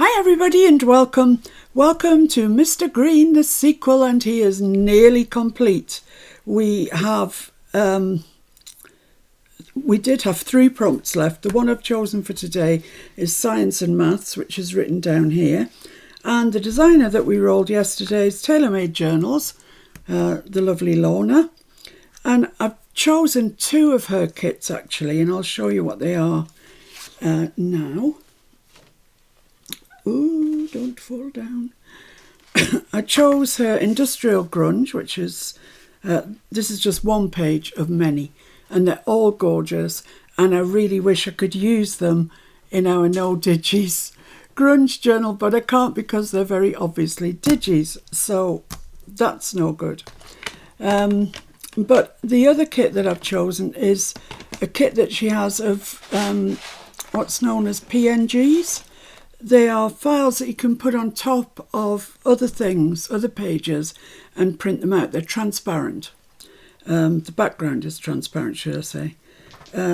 Hi everybody and welcome. Welcome to Mr. Green, the sequel, and he is nearly complete. We did have 3 prompts left. The one I've chosen for today is Science and Maths, which is written down here. And the designer that we rolled yesterday is TaylorMade Journals, the lovely Lorna. And I've chosen 2 of her kits actually, and I'll show you what they are now. Ooh, don't fall down. I chose her Industrial Grunge, which is, this is just one page of many, and they're all gorgeous, and I really wish I could use them in our No Digis Grunge journal, but I can't because they're very obviously Digis, so that's no good. But the other kit that I've chosen is a kit that she has of what's known as PNGs. They are files that you can put on top of other things, other pages, and print them out. They're transparent. The background is transparent, should I say.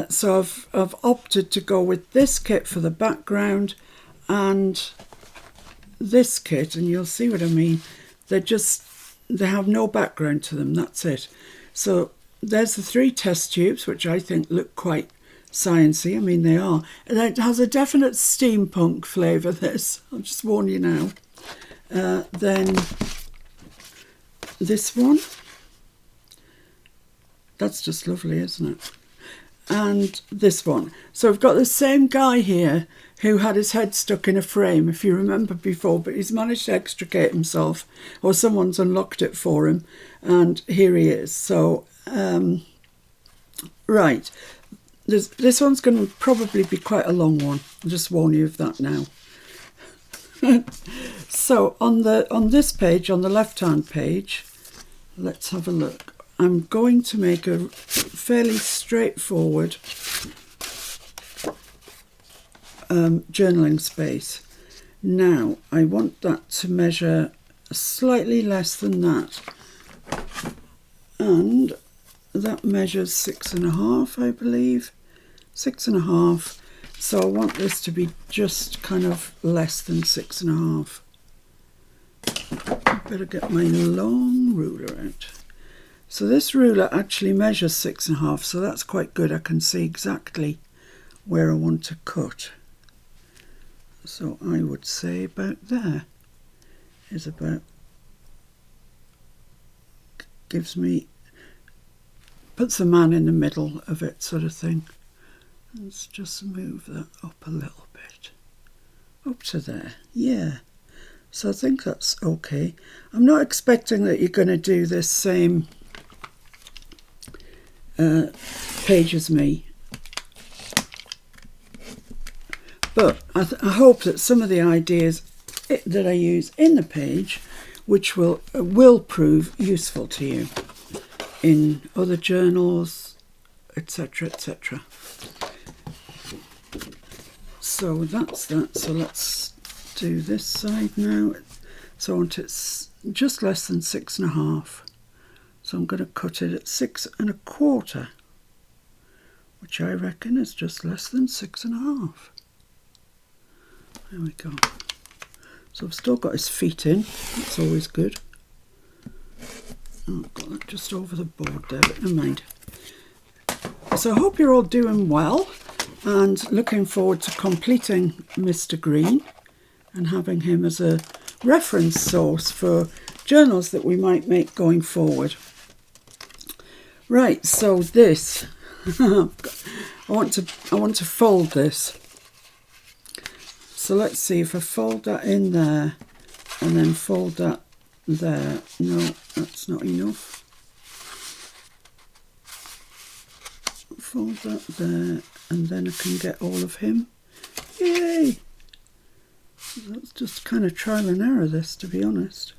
So I've opted to go with this kit for the background and this kit, and you'll see what I mean. They have no background to them, that's it. So there's the 3 test tubes, which I think look quite sciencey. I mean, they are. And it has a definite steampunk flavour, this. I'll just warn you now. Then this one. That's just lovely, isn't it? And this one. So I've got the same guy here who had his head stuck in a frame, if you remember before, but he's managed to extricate himself, or someone's unlocked it for him, and here he is. So, right. This one's going to probably be quite a long one. I'll just warn you of that now. So on this page, on the left-hand page, let's have a look. I'm going to make a fairly straightforward journaling space. Now I want that to measure slightly less than that, and that measures 6.5, I believe. 6.5. So I want this to be just kind of less than 6.5. I better get my long ruler out. So this ruler actually measures 6.5, so that's quite good. I can see exactly where I want to cut. So I would say about there is about, puts the man in the middle of it, sort of thing. Let's just move that up a little bit. Up to there. Yeah. So I think that's okay. I'm not expecting that you're going to do this same page as me. But I hope that some of the ideas that I use in the page, which will prove useful to you in other journals, etc., etc. So that's that. So let's do this side now. So I want it just less than 6.5. So I'm going to cut it at 6.25, which I reckon is just less than 6.5. There we go. So I've still got his feet in. That's always good. Oh, I've got that just over the board there, but never mind. So I hope you're all doing well and looking forward to completing Mr. Green and having him as a reference source for journals that we might make going forward. Right, so this, I want to fold this. So let's see if I fold that in there and then fold that there. No, that's not enough. Fold that there, and then I can get all of him. Yay! That's just kind of trial and error, this, to be honest.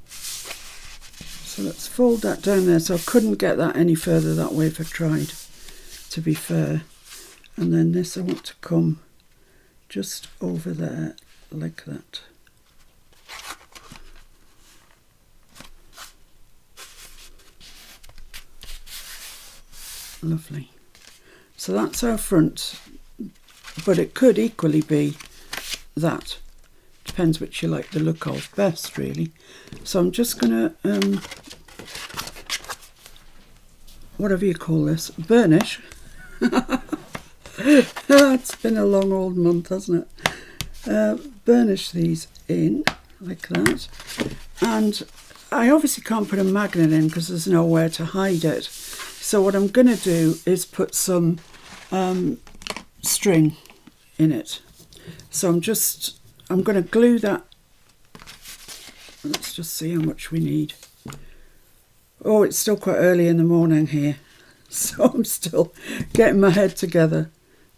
So let's fold that down there. So I couldn't get that any further that way if I tried, to be fair. And then this I want to come just over there like that. Lovely. So that's our front, but it could equally be that. Depends which you like the look of best, really. So I'm just going to, whatever you call this, burnish. It's been a long old month, hasn't it? Burnish these in like that. And I obviously can't put a magnet in because there's nowhere to hide it. So what I'm going to do is put some string in it. So I'm going to glue that. Let's just see how much we need. Oh, it's still quite early in the morning here, so I'm still getting my head together.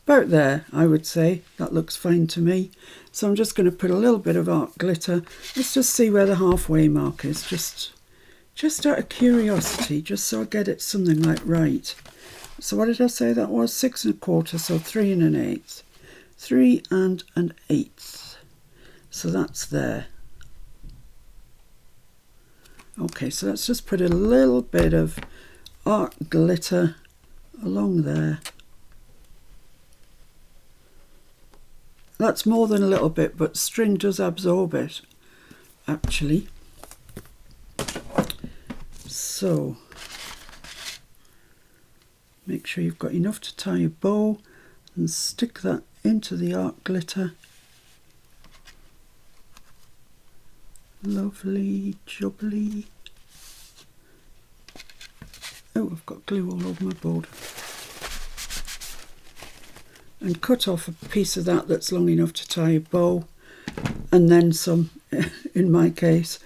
About there, I would say. That looks fine to me. So I'm just going to put a little bit of art glitter. Let's just see where the halfway mark is, just out of curiosity, just so I get it something like right. So what did I say that was? 6 1/4, so 3 1/8. 3 1/8. So that's there. Okay, so let's just put a little bit of art glitter along there. That's more than a little bit, but string does absorb it, actually. So, make sure you've got enough to tie a bow and stick that into the art glitter. Lovely jubbly. Oh, I've got glue all over my board. And cut off a piece of that that's long enough to tie a bow, and then some. In my case,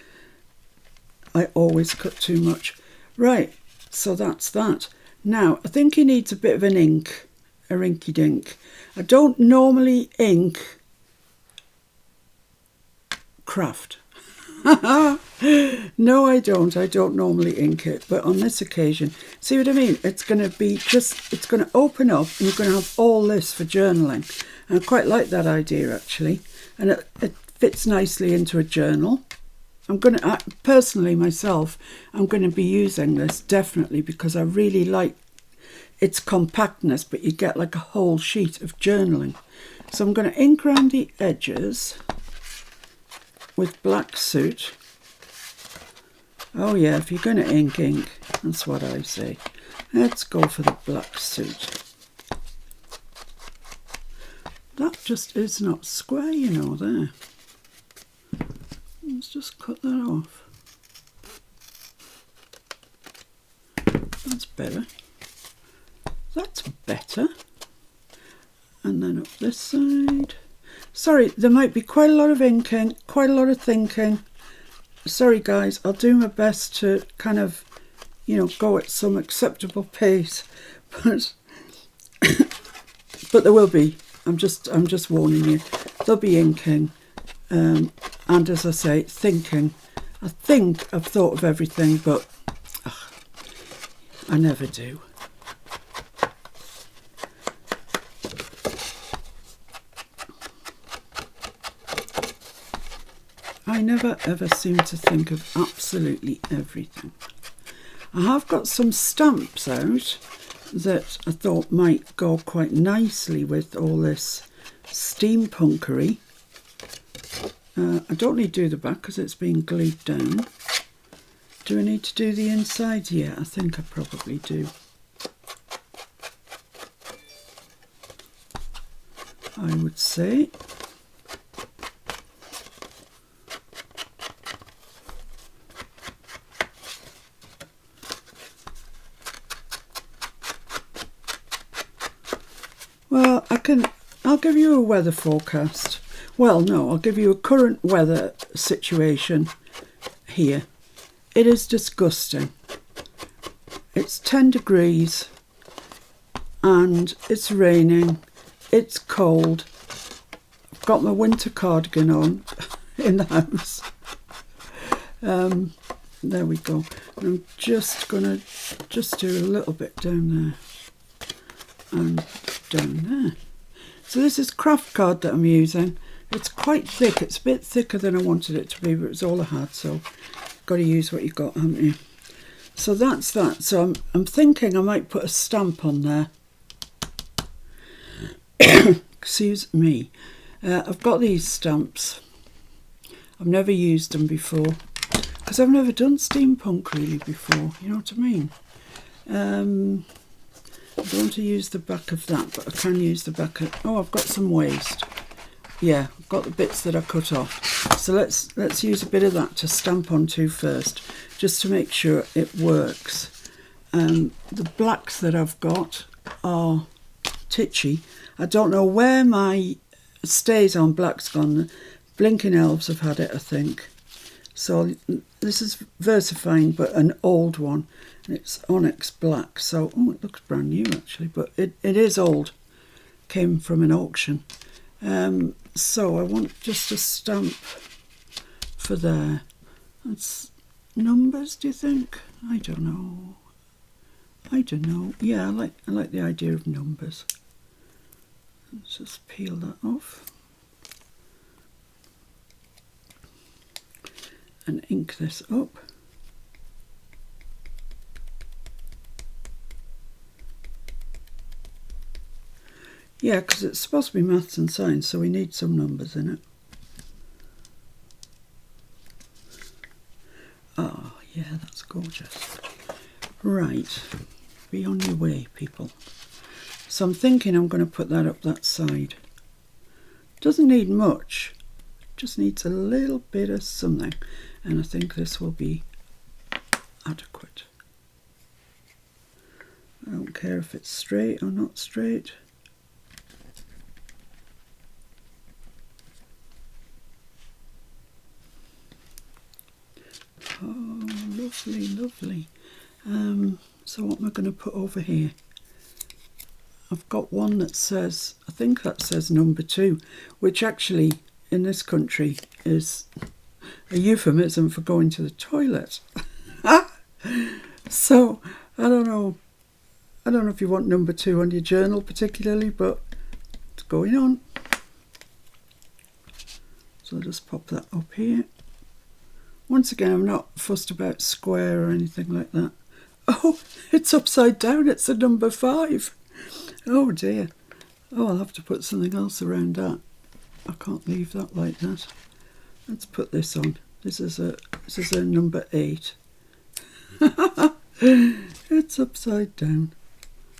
I always cut too much. Right, so that's that. Now, I think he needs a bit of an ink, a rinky dink. I don't normally ink craft. No, I don't. I don't normally ink it, but on this occasion, see what I mean? It's going to be it's going to open up and you're going to have all this for journaling. And I quite like that idea, actually. And it fits nicely into a journal. I'm going to, personally myself, I'm going to be using this definitely because I really like its compactness, but you get like a whole sheet of journaling. So I'm going to ink around the edges with black soot. Oh yeah, if you're going to ink, that's what I say. Let's go for the black soot. That just is not square, you know, there. Let's just cut that off. That's better. That's better. And then up this side. Sorry, there might be quite a lot of inking, quite a lot of thinking. Sorry guys, I'll do my best to kind of, you know, go at some acceptable pace. But there will be. I'm just warning you. There'll be inking. And as I say, thinking. I think I've thought of everything, but I never do. I never ever seem to think of absolutely everything. I have got some stamps out that I thought might go quite nicely with all this steampunkery. I don't need to do the back because it's been glued down. Do I need to do the inside? Yeah, I think I probably do. I would say. Well, I'll give you a weather forecast. Well, no, I'll give you a current weather situation here. It is disgusting. It's 10 degrees and it's raining. It's cold. I've got my winter cardigan on in the house. There we go. I'm just gonna do a little bit down there and down there. So this is craft card that I'm using. It's quite thick. It's a bit thicker than I wanted it to be, but it's all I had, so got to use what you got, haven't you? So that's that. So I'm thinking I might put a stamp on there. Excuse me. I've got these stamps. I've never used them before because I've never done steampunk really before, you know what I mean? I don't want to use the back of that, but I can use the back of... Oh, I've got some waste. Yeah, I've got the bits that I cut off. So let's use a bit of that to stamp onto first, just to make sure it works. The blacks that I've got are titchy. I don't know where my stays on black's gone. The Blinking Elves have had it, I think. So this is VersaFine, but an old one. And it's Onyx Black. So, oh, it looks brand new actually, but it is old. Came from an auction. So I want just a stamp for there. That's numbers, do you think? I don't know. Yeah, I like the idea of numbers. Let's just peel that off. And ink this up. Yeah, because it's supposed to be maths and science, so we need some numbers in it. Oh, yeah, that's gorgeous. Right, be on your way, people. So I'm thinking I'm going to put that up that side. Doesn't need much, just needs a little bit of something, and I think this will be adequate. I don't care if it's straight or not straight. Oh, lovely, lovely. So what am I going to put over here? I've got one that says, I think that says number 2, which actually in this country is a euphemism for going to the toilet. So I don't know if you want number 2 on your journal particularly, but it's going on. So I'll just pop that up here. Once again, I'm not fussed about square or anything like that. Oh, it's upside down. It's a number 5. Oh dear. Oh, I'll have to put something else around that. I can't leave that like that. Let's put this on. This is a number 8. It's upside down.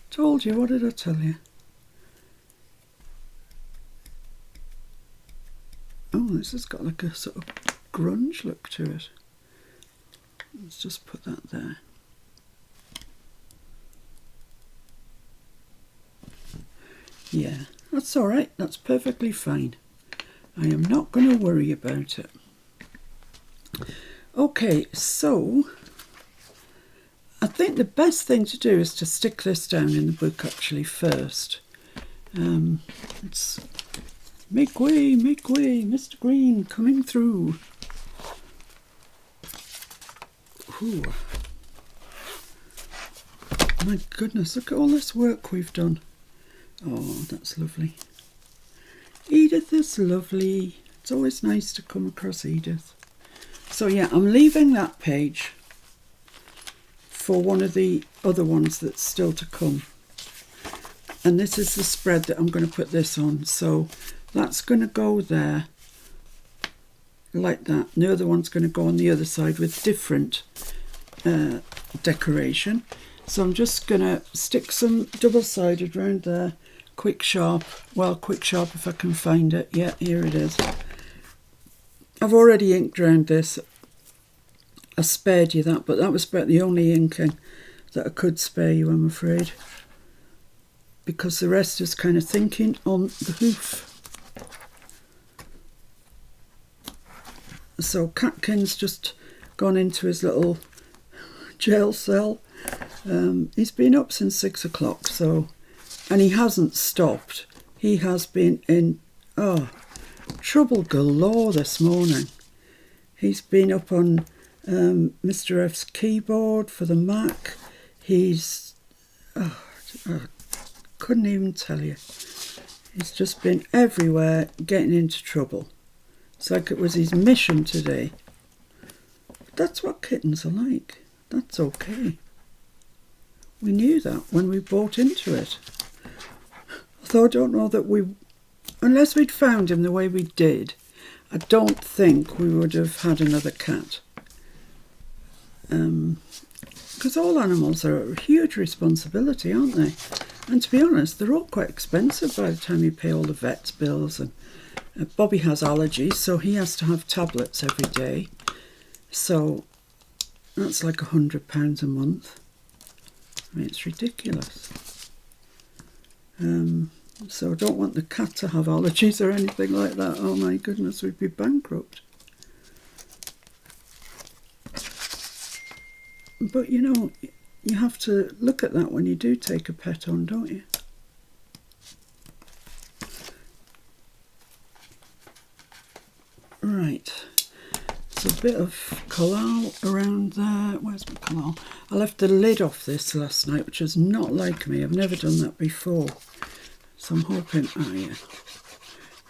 Told you. What did I tell you? Oh, this has got like a sort of grunge look to it. Let's just put that there. Yeah, that's all right. That's perfectly fine. I am not going to worry about it. Okay, so I think the best thing to do is to stick this down in the book actually first. It's make way, Mr. Green coming through. Ooh. My goodness, look at all this work we've done. Oh, that's lovely. Edith is lovely. It's always nice to come across Edith. So yeah, I'm leaving that page for one of the other ones that's still to come. And this is the spread that I'm going to put this on. So that's going to go there like that. And the other one's going to go on the other side with different decoration. So I'm just going to stick some double-sided round there. Quick Sharp. Well, Quick Sharp if I can find it. Yeah, here it is. I've already inked around this. I spared you that, but that was about the only inking that I could spare you, I'm afraid. Because the rest is kind of thinking on the hoof. So Catkin's just gone into his little jail cell. He's been up since 6 o'clock, so, and he hasn't stopped. He has been in trouble galore this morning. He's been up on Mr. F's keyboard for the Mac. He's I couldn't even tell you. He's just been everywhere getting into trouble. It's like it was his mission today. But that's what kittens are like. That's okay. We knew that when we bought into it. Although I don't know that unless we'd found him the way we did, I don't think we would have had another cat. Because all animals are a huge responsibility, aren't they? And to be honest, they're all quite expensive by the time you pay all the vet's bills. And Bobby has allergies, so he has to have tablets every day. So that's like £100 a month. I mean, it's ridiculous. So I don't want the cat to have allergies or anything like that. Oh my goodness, we'd be bankrupt. But you know, you have to look at that when you do take a pet on, don't you? Right, so a bit of collal around there. Where's my collal? I left the lid off this last night, which is not like me. I've never done that before. So I'm hoping, oh yeah,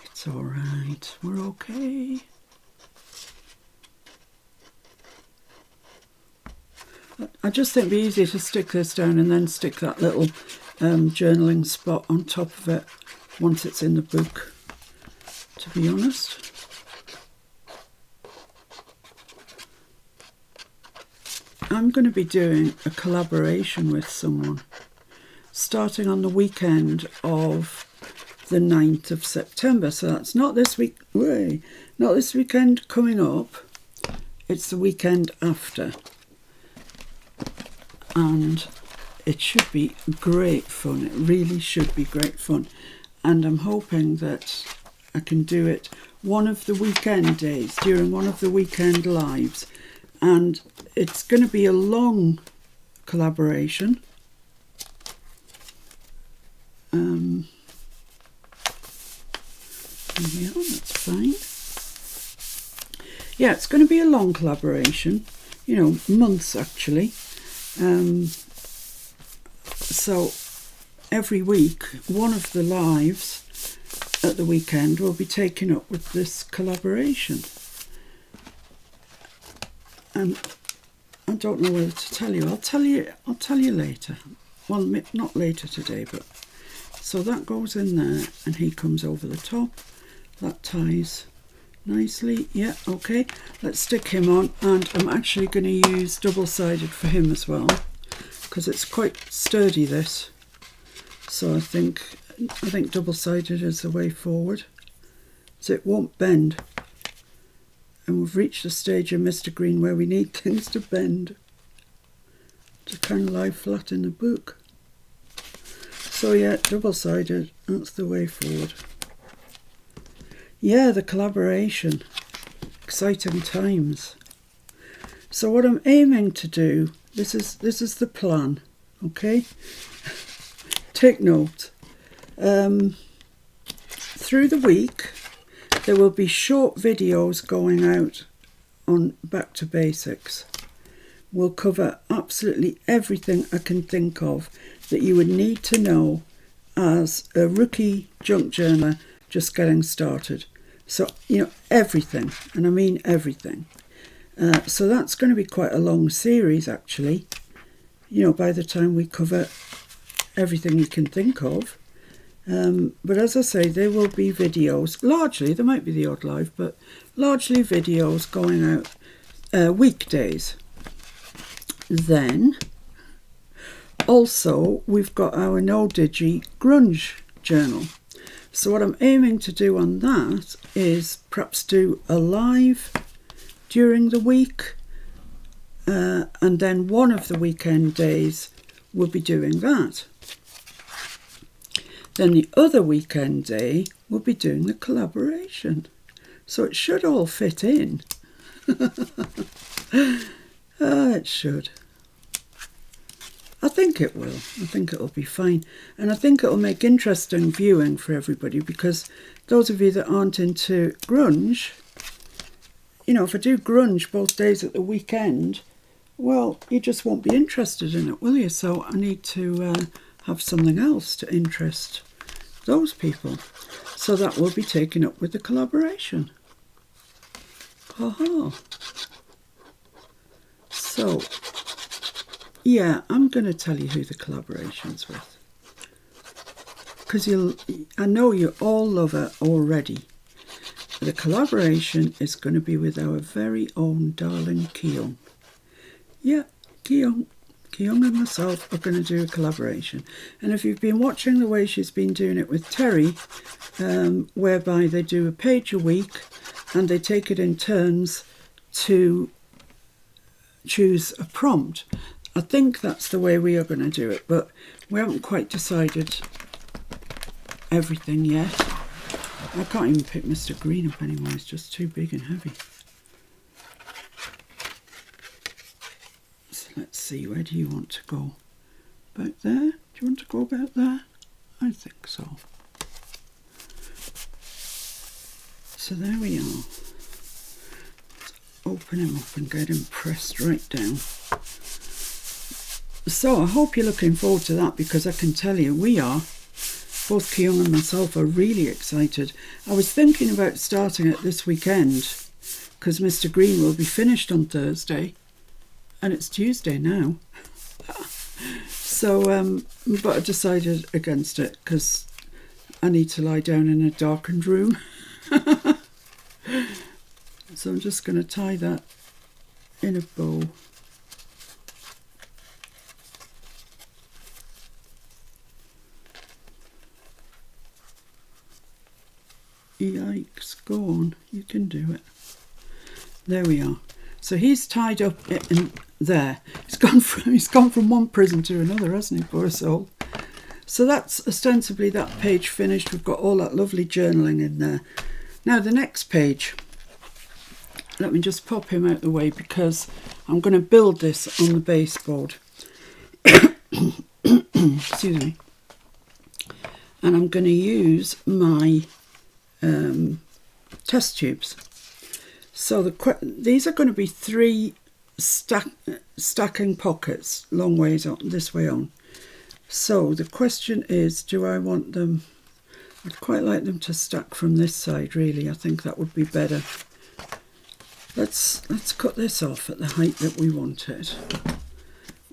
it's all right. We're okay. I just think it'd be easier to stick this down and then stick that little journaling spot on top of it once it's in the book, to be honest. I'm going to be doing a collaboration with someone starting on the weekend of the 9th of September. So that's not this week, not this weekend coming up, it's the weekend after. And it should be great fun. It really should be great fun. And I'm hoping that I can do it one of the weekend days, during one of the weekend lives. And it's going to be a long collaboration. Yeah, that's fine. Yeah, it's going to be a long collaboration, you know, months actually. So every week, one of the lives at the weekend will be taken up with this collaboration. And I don't know whether to tell you. I'll tell you later. Well, not later today, but so that goes in there, and he comes over the top. That ties nicely. Yeah, okay. Let's stick him on, and I'm actually going to use double-sided for him as well, because it's quite sturdy, this. So I think double-sided is the way forward, so it won't bend. And we've reached a stage in Mr. Green where we need things to bend to kind of lie flat in the book. So yeah, double-sided, that's the way forward. Yeah, the collaboration. Exciting times. So what I'm aiming to do, this is the plan, okay? Take note. Through the week, there will be short videos going out on Back to Basics. We'll cover absolutely everything I can think of that you would need to know as a rookie junk journaler just getting started. So, you know, everything, and I mean everything. So that's going to be quite a long series, actually, you know, by the time we cover everything you can think of. But as I say, there will be videos, largely, there might be the odd live, but largely videos going out weekdays. Then, also, we've got our No Digi Grunge journal. So what I'm aiming to do on that is perhaps do a live during the week, and then one of the weekend days we'll be doing that. Then the other weekend day we'll be doing the collaboration. So it should all fit in. It should. I think it will. I think it'll be fine. And I think it'll make interesting viewing for everybody, because those of you that aren't into grunge, you know, if I do grunge both days at the weekend, well, you just won't be interested in it, will you? So I need to have something else to interest those people. So that will be taken up with the collaboration. Haha. So, yeah, I'm going to tell you who the collaboration's with. because I know you all love her already. The collaboration is going to be with our very own darling Keong. Yeah, Keong and myself are going to do a collaboration. And if you've been watching the way she's been doing it with Terry, whereby they do a page a week and they take it in turns to choose a prompt, I think that's the way we are going to do it, but we haven't quite decided everything yet. I can't even pick Mr. Green up anymore, it's just too big and heavy. So let's see, where do you want to go? About there? Do you want to go about there? I think so. So there we are. Let's open him up and get him pressed right down. So I hope you're looking forward to that, because I can tell you we are. Both Keong and myself are really excited. I was thinking about starting it this weekend because Mr. Green will be finished on Thursday and it's Tuesday now. So, but I decided against it because I need to lie down in a darkened room. So I'm just going to tie that in a bow. Yikes, go on, you can do it. There we are. So he's tied up in there. He's gone from one prison to another, hasn't he, poor soul? So that's ostensibly that page finished. We've got all that lovely journaling in there. Now the next page, let me just pop him out the way because I'm going to build this on the baseboard. Excuse me. And I'm going to use my test tubes. So these are going to be 3 stacking pockets, long ways on, this way on. So the question is, do I want them, I'd quite like them to stack from this side really, I think that would be better. Let's cut this off at the height that we want it,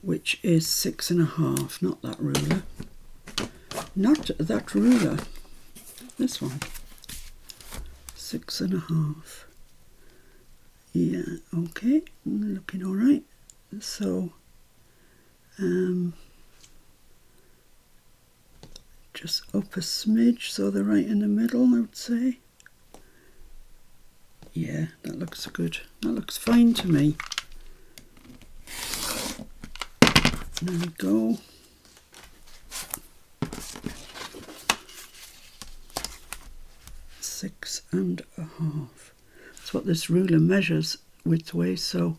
which is 6.5, not that ruler. Not that ruler, this one. 6.5. Yeah, okay, looking all right. So, just up a smidge, so they're right in the middle, I would say. Yeah, that looks good. That looks fine to me. There we go. Six and a half. That's what this ruler measures widthways, so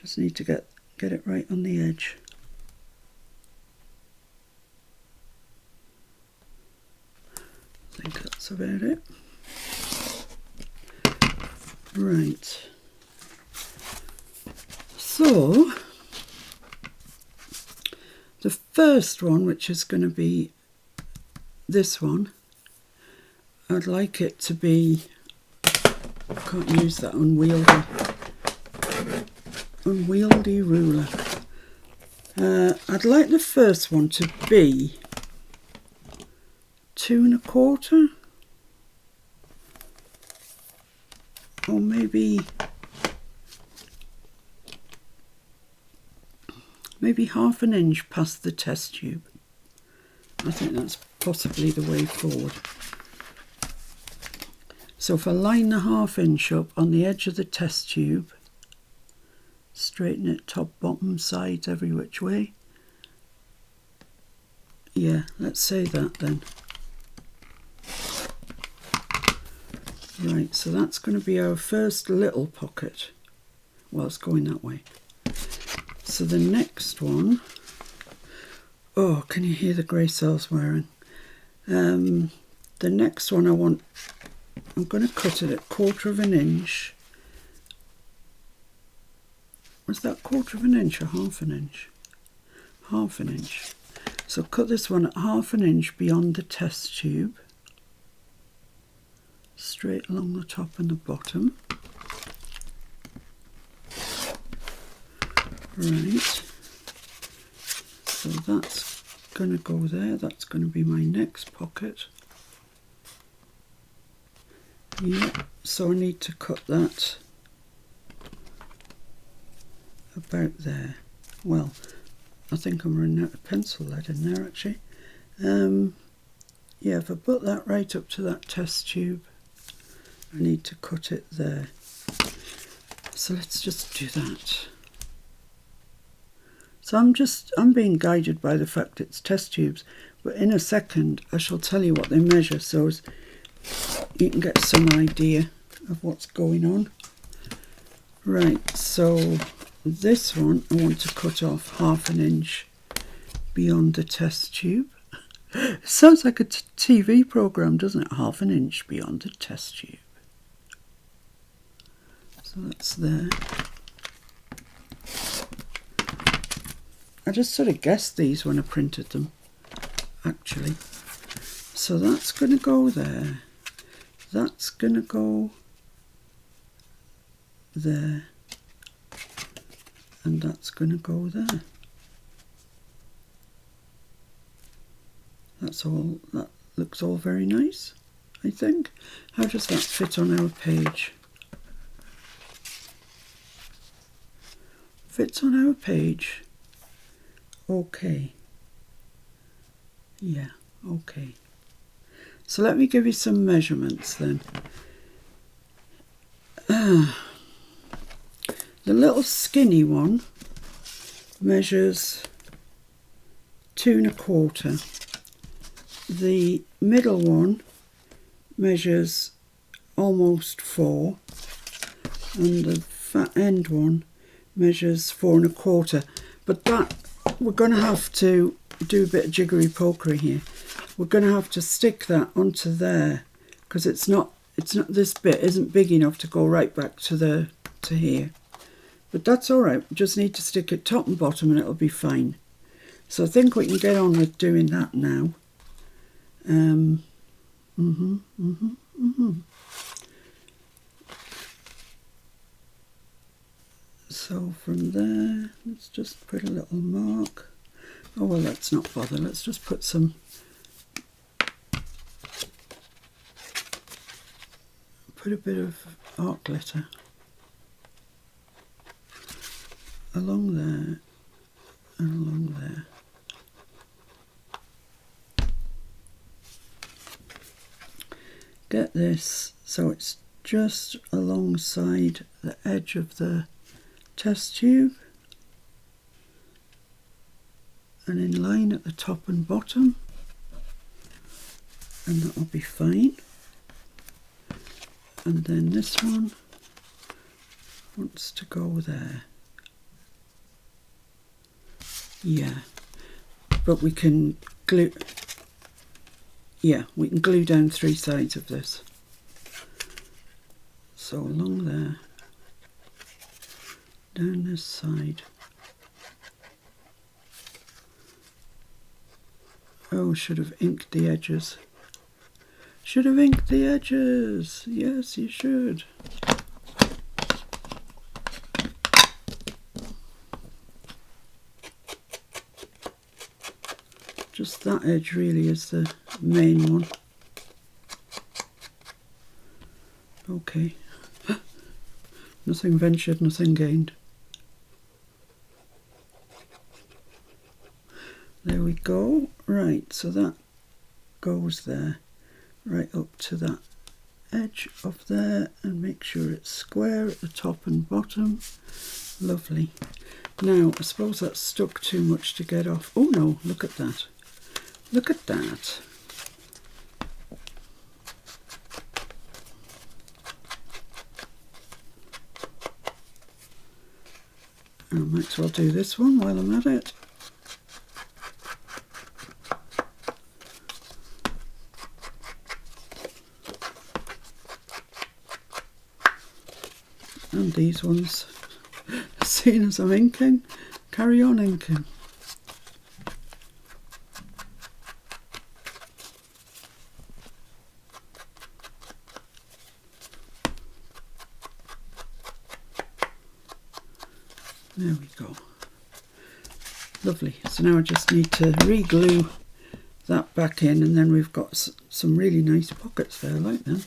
just need to get it right on the edge. I think that's about it. Right. So the first one, which is going to be this one, I'd like it to be, I can't use that unwieldy ruler. I'd like the first one to be 2.25, or maybe half an inch past the test tube. I think that's possibly the way forward. So if I line the ½ inch up on the edge of the test tube, straighten it top, bottom, sides, every which way. Yeah, let's say that then. Right, so that's going to be our first little pocket. Well, it's going that way. So the next one, oh, can you hear the grey cells whirring? The next one I'm going to cut it at 1/4 inch. Was that 1/4 inch or ½ inch? ½ inch. So cut this one at ½ inch beyond the test tube. Straight along the top and the bottom. Right. So that's going to go there. That's going to be my next pocket. Yeah, so I need to cut that about there. Well, I think I'm running out of pencil lead in there actually. Yeah, if I put that right up to that test tube, I need to cut it there. So let's just do that. So I'm being guided by the fact it's test tubes, but in a second I shall tell you what they measure so as you can get some idea of what's going on. Right, so this one I want to cut off 1/2 inch beyond the test tube. It sounds like a TV programme, doesn't it? 1/2 inch beyond the test tube. So that's there. I just sort of guessed these when I printed them, actually. So that's going to go there. That's going to go there. And that's going to go there. That's all. That looks all very nice, I think. How does that fit on our page? Fits on our page. Okay. Yeah, okay. So let me give you some measurements then. The little skinny one measures 2 1/4. The middle one measures almost 4, and the fat end one measures 4 1/4. But that, we're going to have to do a bit of jiggery pokery here. We're going to have to stick that onto there because it's not, this bit isn't big enough to go right back to here. But that's all right. We just need to stick it top and bottom and it'll be fine. So I think we can get on with doing that now. So from there, let's just put a little mark. Oh well, let's not bother. Let's just put some, put a bit of art glitter along there and along there. Get this so it's just alongside the edge of the test tube and in line at the top and bottom, and that'll be fine. And then this one wants to go there. Yeah, but we can glue, yeah, we can glue down 3 sides of this. So along there, down this side. Oh, should have inked the edges. Should have inked the edges. Yes, you should. Just that edge really is the main one. Okay. Nothing ventured, nothing gained. There we go. Right, so that goes there, right up to that edge of there, and make sure it's square at the top and bottom. Lovely. Now, I suppose that's stuck too much to get off. Oh no, look at that. Look at that. I might as well do this one while I'm at it. And these ones, as soon as I'm inking, carry on inking. There we go. Lovely. So now I just need to re-glue that back in, and then we've got some really nice pockets there, like them.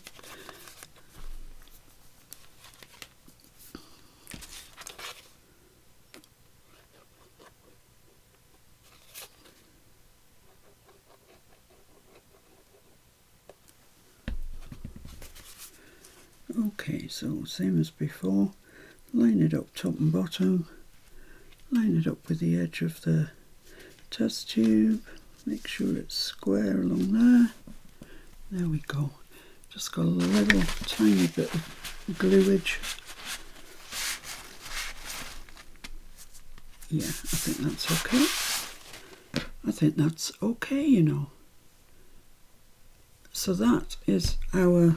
Okay, so same as before, line it up top and bottom, line it up with the edge of the test tube, make sure it's square along there. There we go. Just got a little tiny bit of gluage. Yeah, I think that's okay. I think that's okay, you know. So that is our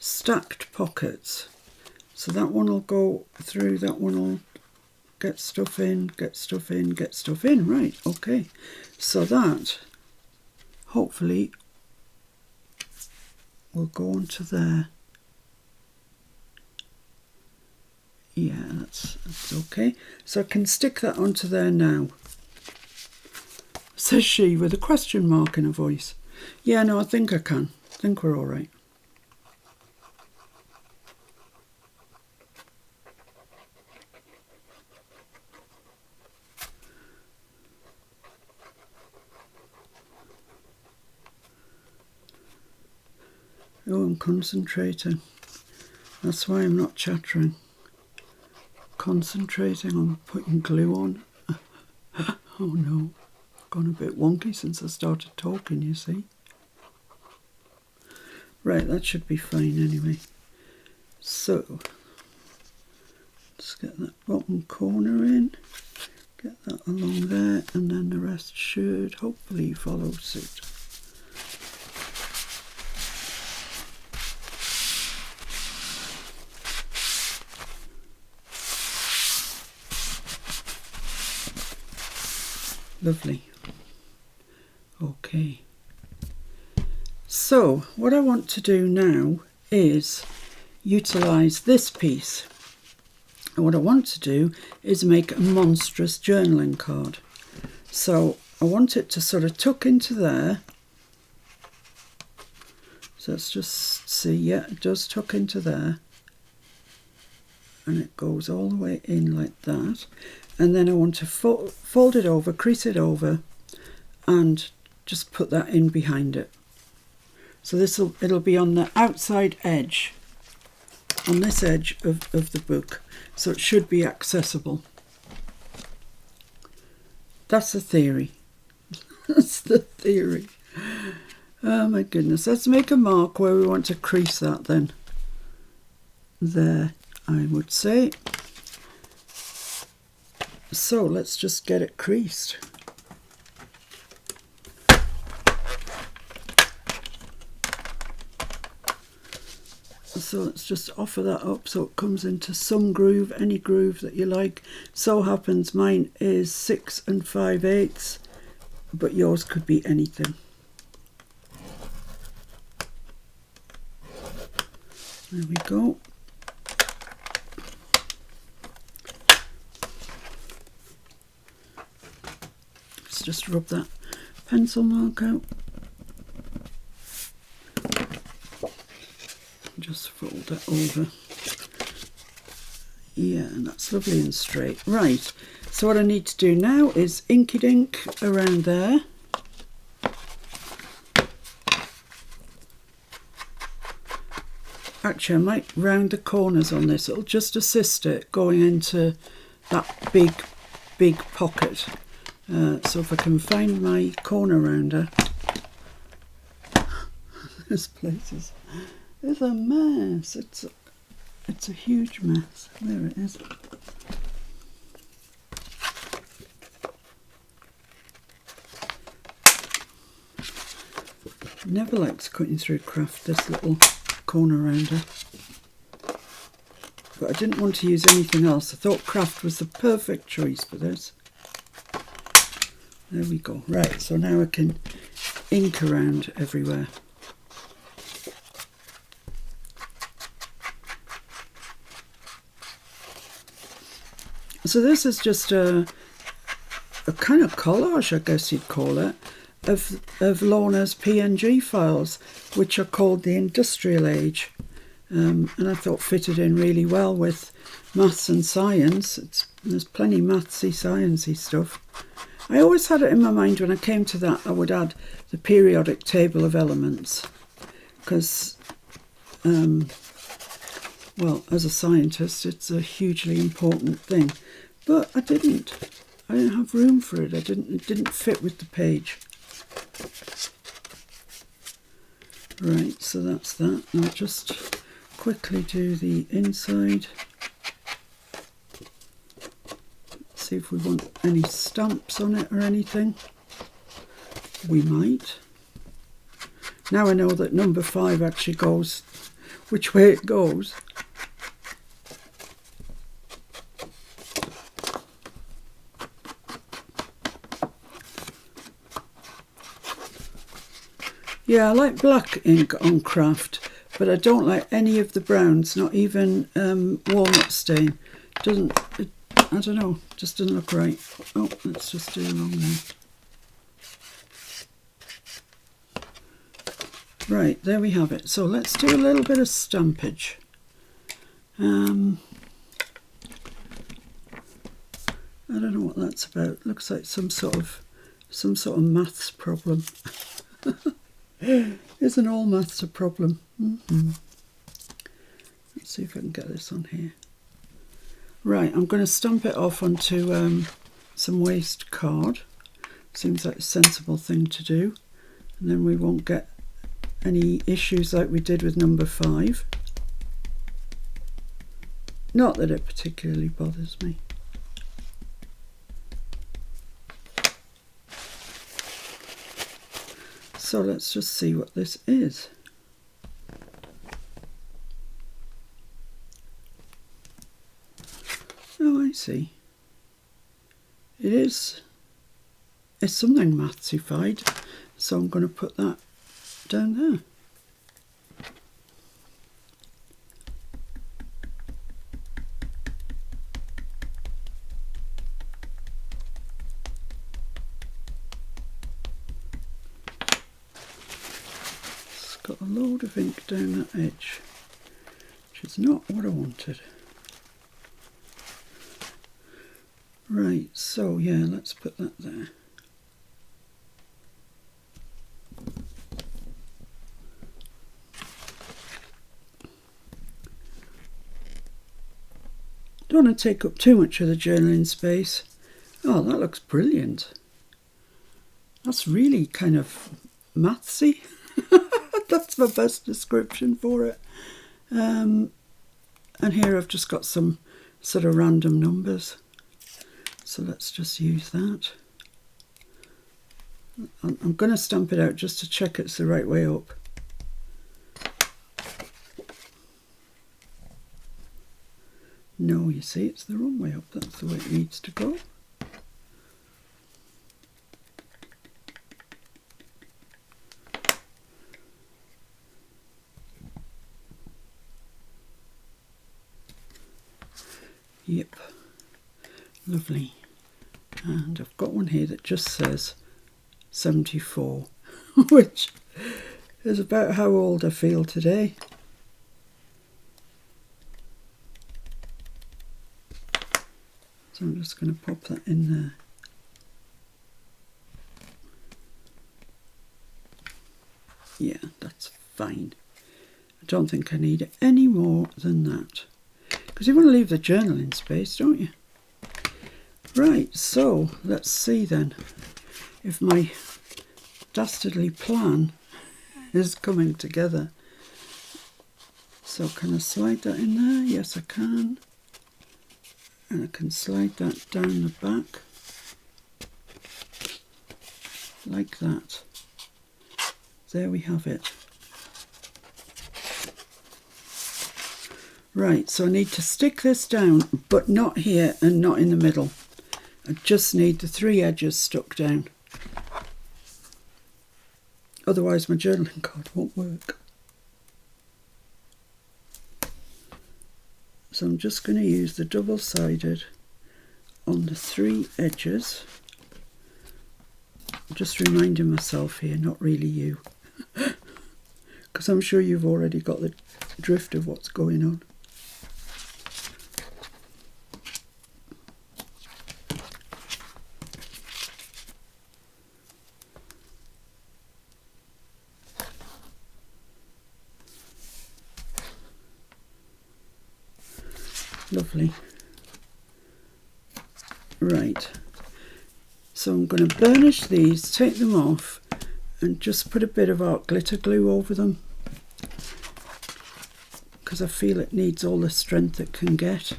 stacked pockets. So that one will go through, that one will get stuff in, get stuff in, get stuff in. Right, okay. So that hopefully will go onto there. Yeah, that's okay. So I can stick that onto there now. Says she with a question mark in her voice. Yeah, no, I think I can. I think we're all right. Oh, I'm concentrating. That's why I'm not chattering. Concentrating on putting glue on. Oh no, gone a bit wonky since I started talking, you see. Right, that should be fine anyway. So, let's get that bottom corner in, get that along there, and then the rest should hopefully follow suit. Lovely. Okay. So what I want to do now is utilise this piece. And what I want to do is make a monstrous journaling card. So I want it to sort of tuck into there. So let's just see, yeah, it does tuck into there. And it goes all the way in like that. And then I want to fold it over, crease it over, and just put that in behind it. So it'll be on the outside edge, on this edge of the book, so it should be accessible. That's the theory. That's the theory. Oh my goodness. Let's make a mark where we want to crease that then. There, I would say. So let's just get it creased. So let's just offer that up so it comes into some groove, any groove that you like. So happens mine is 6 5/8, but yours could be anything. There we go. Let's just rub that pencil mark out. Just fold that over. Yeah, and that's lovely and straight. Right, so what I need to do now is inky dink around there. Actually, I might round the corners on this. It'll just assist it going into that big pocket. So if I can find my corner rounder. This place is a mess. It's a huge mess. There it is. Never likes cutting through craft, this little corner rounder. But I didn't want to use anything else. I thought craft was the perfect choice for this. There we go. Right, so now I can ink around everywhere. So this is just a a kind of collage, I guess you'd call it, of Lorna's PNG files, which are called the Industrial Age. And I thought fitted in really well with maths and science. There's plenty mathsy, sciencey stuff. I always had it in my mind when I came to that I would add the periodic table of elements, because, well, as a scientist, it's a hugely important thing. But I didn't have room for it. It didn't fit with the page. Right, so that's that. I'll just quickly do the inside. See if we want any stamps on it or anything. We might. Now I know that number 5 actually goes which way it goes. Yeah, I like black ink on craft, but I don't like any of the browns, not even walnut stain. I don't know, just doesn't look right. Oh, let's just do along there. Right, there we have it. So let's do a little bit of stampage. I don't know what that's about. Looks like some sort of maths problem. Isn't all maths a problem? Let's see if I can get this on here. Right, I'm going to stamp it off onto some waste card. Seems like a sensible thing to do. And then we won't get any issues like we did with number 5. Not that it particularly bothers me. So let's just see what this is. Oh, I see. It's something mathsified, so I'm going to put that down there. It's got a load of ink down that edge, which is not what I wanted. Right, so yeah, let's put that there. Don't want to take up too much of the journaling space. Oh, that looks brilliant. That's really kind of mathsy. That's my best description for it. And here I've just got some sort of random numbers. So let's just use that. I'm going to stamp it out just to check it's the right way up. No, you see, it's the wrong way up. That's the way it needs to go. Yep, lovely. And I've got one here that just says 74, which is about how old I feel today. So I'm just going to pop that in there. Yeah, that's fine. I don't think I need any more than that. Because you want to leave the journaling space, don't you? Right, so let's see then if my dastardly plan is coming together. So can I slide that in there? Yes, I can. And I can slide that down the back like that. There we have it. Right, so I need to stick this down, but not here and not in the middle. I just need the 3 edges stuck down. Otherwise my journaling card won't work. So I'm just going to use the double-sided on the 3 edges. just reminding myself here, not really you. Because I'm sure you've already got the drift of what's going on. Lovely. Right. So I'm going to burnish these, take them off, and just put a bit of art glitter glue over them, because I feel it needs all the strength it can get.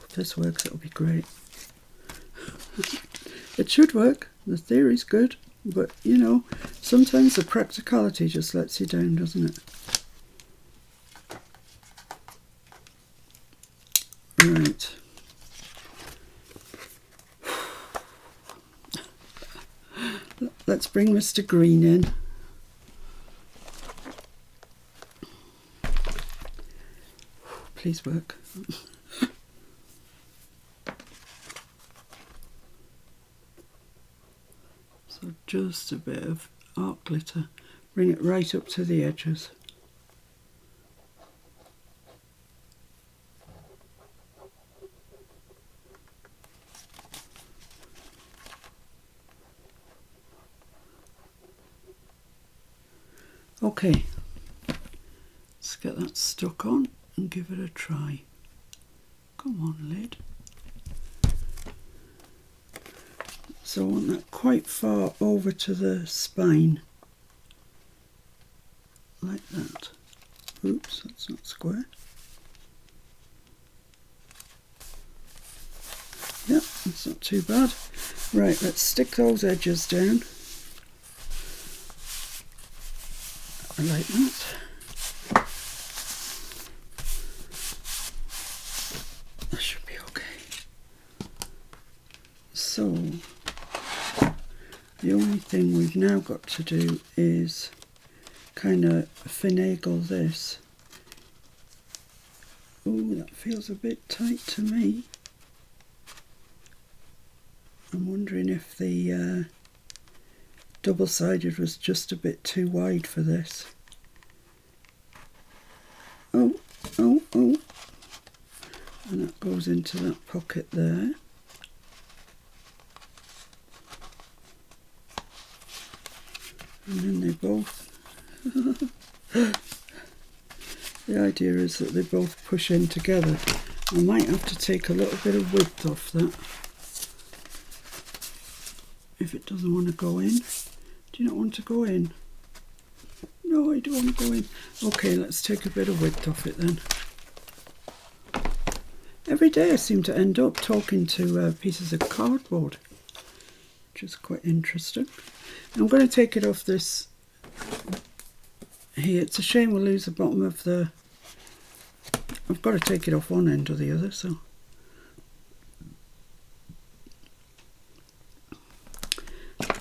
If this works, it'll be great. It should work. The theory's good, but you know, sometimes the practicality just lets you down, doesn't it? Right. Let's bring Mr. Green in. Please work. So just a bit of art glitter. Bring it right up to the edges. Okay, let's get that stuck on and give it a try. Come on, lid. So I want that quite far over to the spine, like that. Oops, that's not square. Yep, that's not too bad. Right, let's stick those edges down. I like that. That should be okay. So, the only thing we've now got to do is kind of finagle this. Oh, that feels a bit tight to me. I'm wondering if the double-sided was just a bit too wide for this. Oh, oh, oh. And that goes into that pocket there. And then they both... The idea is that they both push in together. I might have to take a little bit of width off that if it doesn't want to go in. Do you not want to go in? No, I don't want to go in. Okay, let's take a bit of width off it then. Every day I seem to end up talking to pieces of cardboard, which is quite interesting. I'm going to take it off this here. It's a shame we'll lose the bottom of the... I've got to take it off one end or the other, so...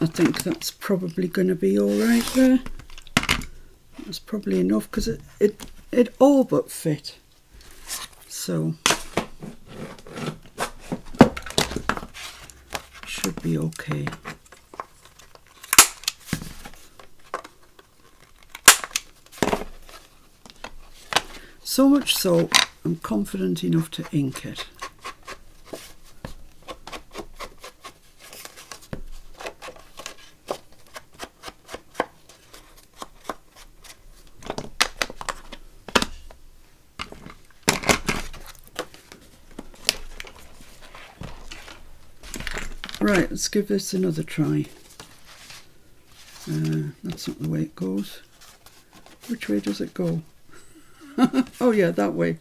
I think that's probably going to be all right there. That's probably enough because it all but fit. So should be okay. So much so, I'm confident enough to ink it. Right, let's give this another try. That's not the way it goes. Which way does it go? Oh yeah, that way.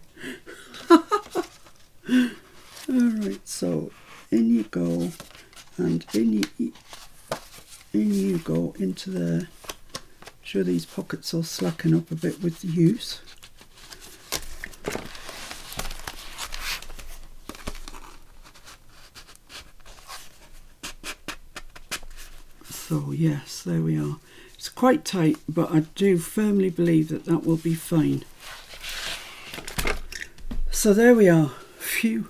Alright, so in you go, and in you go into there. Sure, these pockets will slacken up a bit with the use. So yes, there we are. It's quite tight, but I do firmly believe that that will be fine. So there we are. Phew.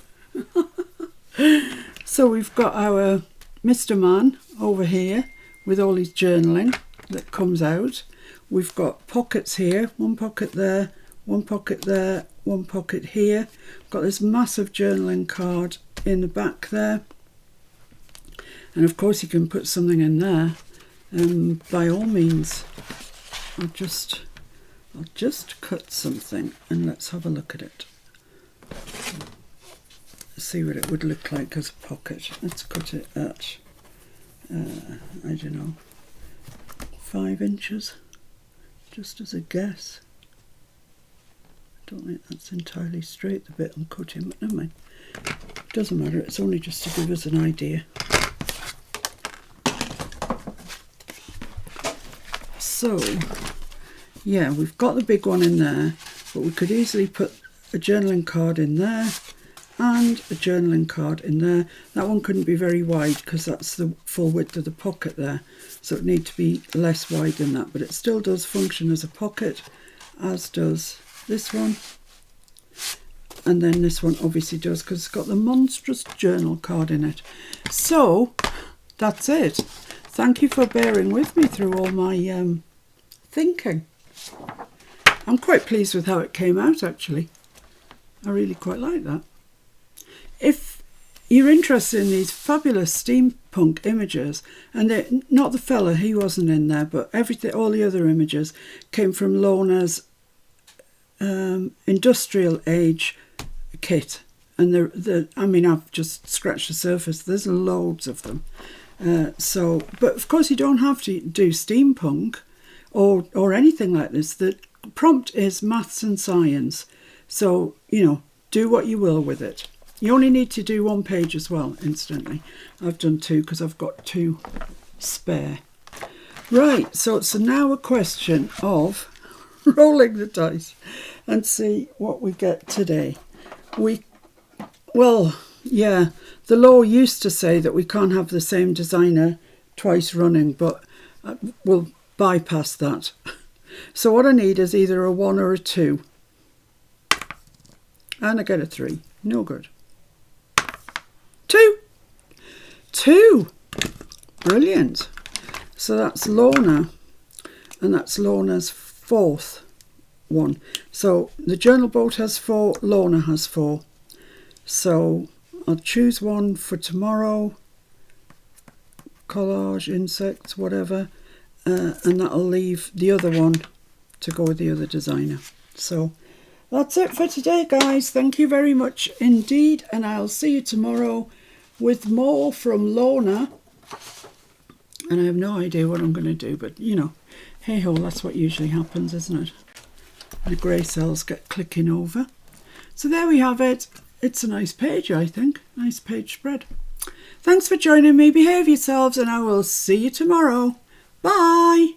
So we've got our Mr. Man over here with all his journaling that comes out. We've got pockets here, one pocket there, one pocket there, one pocket here. Got this massive journaling card in the back there. And of course you can put something in there. By all means, I'll just cut something and let's have a look at it. See what it would look like as a pocket. Let's cut it at, I don't know, 5 inches, just as a guess. I don't think that's entirely straight, the bit I'm cutting, but never mind. Doesn't matter, it's only just to give us an idea. So, yeah, we've got the big one in there, but we could easily put a journaling card in there and a journaling card in there. That one couldn't be very wide because that's the full width of the pocket there, so it needs to be less wide than that, but it still does function as a pocket, as does this one, and then this one obviously does because it's got the monstrous journal card in it. So that's it. Thank you for bearing with me through all my thinking. I'm quite pleased with how it came out, actually. I really quite like that. If you're interested in these fabulous steampunk images, and not the fella, he wasn't in there, but everything, all the other images came from Lorna's industrial age kit, and I mean, I've just scratched the surface. There's loads of them. But of course, you don't have to do steampunk or anything like this. The prompt is maths and science, so you know, do what you will with it. You only need to do 1 page as well, instantly. I've done 2 because I've got 2 spare. Right, so it's now a question of rolling the dice and see what we get today. Well, yeah, the law used to say that we can't have the same designer twice running, but we'll bypass that. So what I need is either a 1 or a 2. And I get a 3. No good. 2. Brilliant. So that's Lorna, and that's Lorna's 4th one. So the journal boat has 4, Lorna has 4. So I'll choose one for tomorrow. Collage, insects, whatever. And that'll leave the other one to go with the other designer. So that's it for today, guys. Thank you very much indeed, and I'll see you tomorrow with more from Lorna. And I have no idea what I'm going to do, but you know, hey ho, that's what usually happens, isn't it? The grey cells get clicking over. So there we have it. It's a nice page, I think. Nice page spread. Thanks for joining me. Behave yourselves, and I will see you tomorrow. Bye.